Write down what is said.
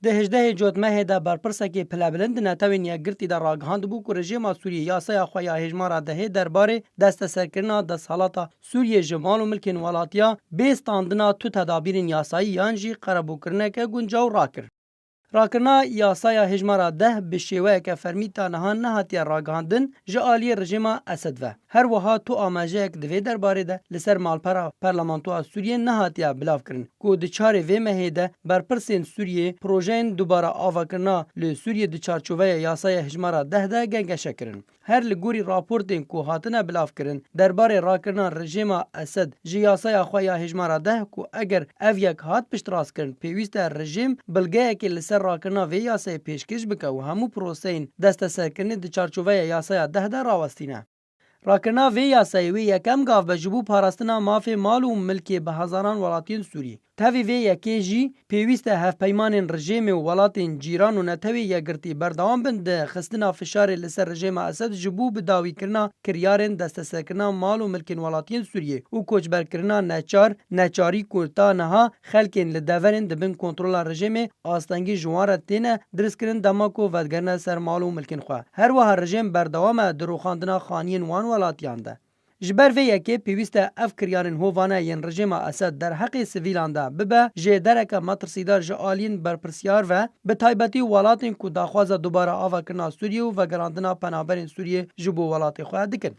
د 18 جوتمه ده برپرسکی پلبلند نتوین یا گرتی در راگهاند بو که رژیم سوریه یاسای خویا هجمارا ده درباره دست سرکرنا ده سالاتا سوریه جمال و ملکین ولاتیا بیستاندنا تو تدابیرین یاسایی یانجی قربو کرنه که گنجاو راکر. راکرنا یاسایا هجمارا ده به شیوه که فرمیتا نهان نهاتیا راگهاندن جالی رژیما اسد و هر وها تو آماجه یک دوی درباره ده لسر مالپرا پرلمانتو سوریه نهاتیا بلاف کرن که دچار وی مهیده برپرسین سوریه پروژین دوباره آوا کرنا ل سوریه دچارچوه یاسایا هجمارا ده گنگشه کرن هر لگوری راپورتین که هاتنه بلاف کرن درباره راکرنا رژیما اسد جی یاسایا خویا هجمارا ده که اگر او یک هات پشت راست کرن پیویست رژیم بلگه که لسر راکرنا وی یاسای پیشکش بکه و همو پروسین دست سرکرنی د چارچوبه یاسای ده راوستینه. راکرنا وی یاسای وی یکم گاف بجبو پاراستنا مافی مال و ملکی به هزاران ولاتین سوری. تاوی وی یکی جی پیویست هف پیمان رژیم و ولاتین جیران و نتوی یگرتی بردوام بند خستنا فشار لسر رژیم اسد جبو بداوی کرنا کریارن دست سرکرنا مال و ملکین ولاتین سوریه و کوچبر کرنا نچاری کورتا نها خلکین لدورن دبن کنترول رژیم آستانگی جوار تینه درس کرن دماکو ودگرن سر مال و ملکین خواه هر وها رژیم بردوام دروخاندنا خانین وان ولاتیان ده. جبر وی یکی پیویست اف کریارن هووانه ین رژیم اسد در حق سویلان ده ببه جه درک مترسیدار جالین برپرسیار و به تایبتی ولاتین که داخواز دوباره آوا کرنا سوریه و گراندنا پنابرین سوریه جبو ولات خواه دکن.